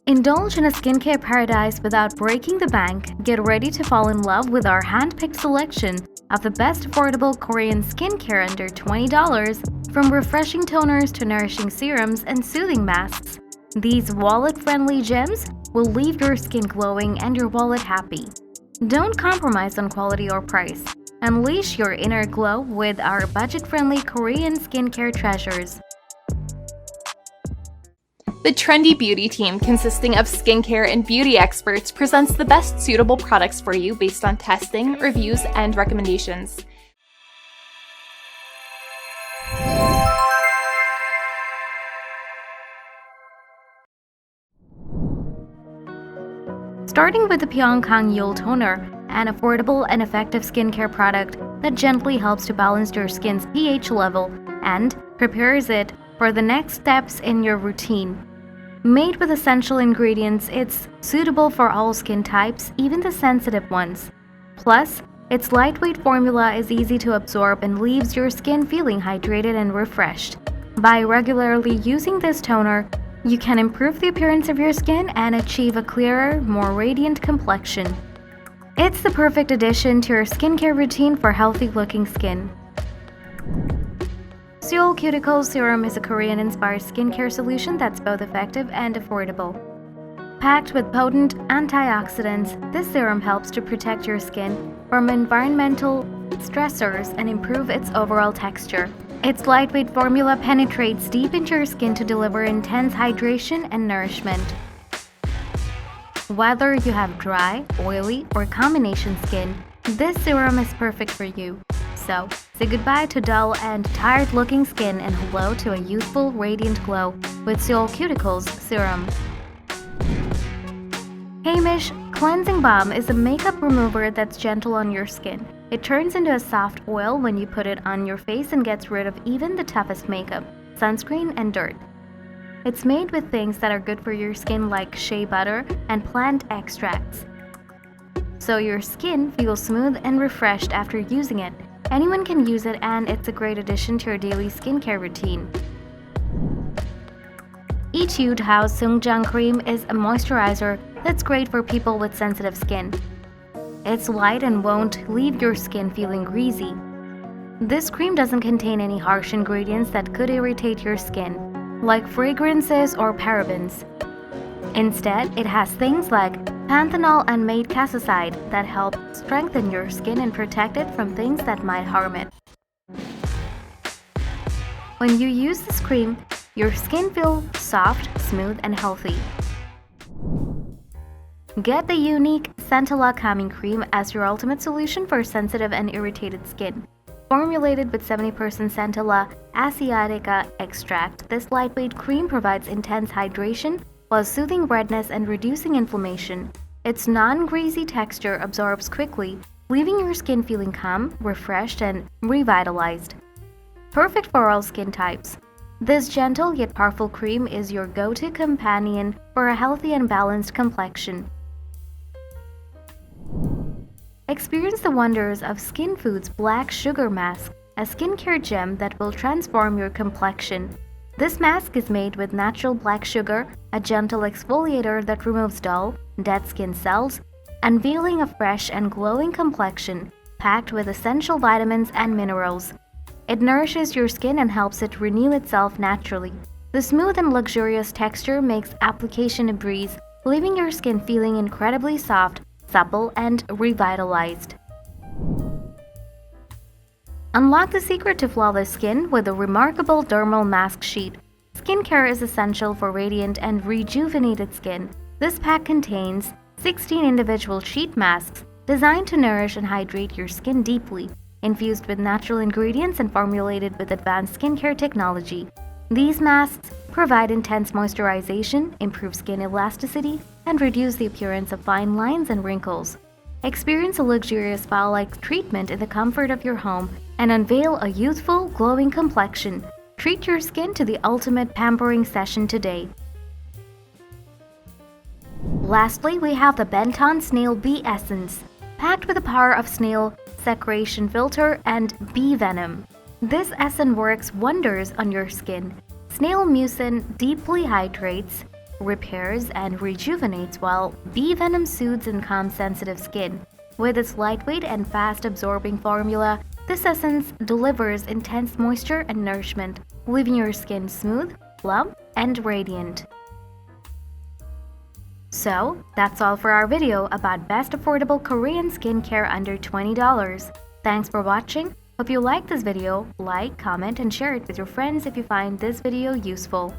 Indulge in a skincare paradise without breaking the bank. Get ready to fall in love with our hand-picked selection of the best affordable Korean skincare under $20, from refreshing toners to nourishing serums and soothing masks. These wallet-friendly gems will leave your skin glowing and your wallet happy. Don't compromise on quality or price. Unleash your inner glow with our budget-friendly Korean skincare treasures. The trendy beauty team, consisting of skincare and beauty experts, presents the best suitable products for you based on testing, reviews, and recommendations. Starting with the Pyunkang Yul Toner, an affordable and effective skincare product that gently helps to balance your skin's pH level and prepares it for the next steps in your routine. Made with essential ingredients, it's suitable for all skin types, even the sensitive ones. Plus, its lightweight formula is easy to absorb and leaves your skin feeling hydrated and refreshed. By regularly using this toner, you can improve the appearance of your skin and achieve a clearer, more radiant complexion. It's the perfect addition to your skincare routine for healthy-looking skin. SeoulCeuticals Serum is a Korean-inspired skincare solution that's both effective and affordable. Packed with potent antioxidants, this serum helps to protect your skin from environmental stressors and improve its overall texture. Its lightweight formula penetrates deep into your skin to deliver intense hydration and nourishment. Whether you have dry, oily, or combination skin, this serum is perfect for you. So, say goodbye to dull and tired-looking skin and hello to a youthful, radiant glow with SeoulCeuticals Serum. HEIMISH Cleansing Balm is a makeup remover that's gentle on your skin. It turns into a soft oil when you put it on your face and gets rid of even the toughest makeup, sunscreen, and dirt. It's made with things that are good for your skin like shea butter and plant extracts, so your skin feels smooth and refreshed after using it. Anyone can use it, and it's a great addition to your daily skincare routine. Etude House SoonJung cream is a moisturizer that's great for people with sensitive skin. It's light and won't leave your skin feeling greasy. This cream doesn't contain any harsh ingredients that could irritate your skin, like fragrances or parabens. Instead, it has things like panthenol and madecassoside that help strengthen your skin and protect it from things that might harm it. When you use this cream, your skin feels soft, smooth, and healthy. Get the IUNIK Centella Calming Cream as your ultimate solution for sensitive and irritated skin. Formulated with 70% Centella asiatica extract, this lightweight cream provides intense hydration while soothing redness and reducing inflammation. Its non-greasy texture absorbs quickly, leaving your skin feeling calm, refreshed, and revitalized. Perfect for all skin types. This gentle yet powerful cream is your go-to companion for a healthy and balanced complexion. Experience the wonders of SKINFOOD's Black Sugar Mask, a skincare gem that will transform your complexion. This mask is made with natural black sugar, a gentle exfoliator that removes dull, dead skin cells, unveiling a fresh and glowing complexion, packed with essential vitamins and minerals. It nourishes your skin and helps it renew itself naturally. The smooth and luxurious texture makes application a breeze, leaving your skin feeling incredibly soft, supple, and revitalized. Unlock the secret to flawless skin with a remarkable dermal mask sheet. Skincare is essential for radiant and rejuvenated skin. This pack contains 16 individual sheet masks designed to nourish and hydrate your skin deeply, infused with natural ingredients and formulated with advanced skincare technology. These masks provide intense moisturization, improve skin elasticity, and reduce the appearance of fine lines and wrinkles. Experience a luxurious spa-like treatment in the comfort of your home and unveil a youthful, glowing complexion. Treat your skin to the ultimate pampering session today. Lastly, we have the BENTON Snail Bee Essence, packed with the power of snail secretion filter and bee venom. This essence works wonders on your skin. Snail mucin deeply hydrates, repairs and rejuvenates, while bee venom soothes and calms sensitive skin. With its lightweight and fast-absorbing formula, this essence delivers intense moisture and nourishment, leaving your skin smooth, plump, and radiant. So, that's all for our video about best affordable Korean skincare under $20. Thanks for watching. Hope you liked this video. Like, comment, and share it with your friends if you find this video useful.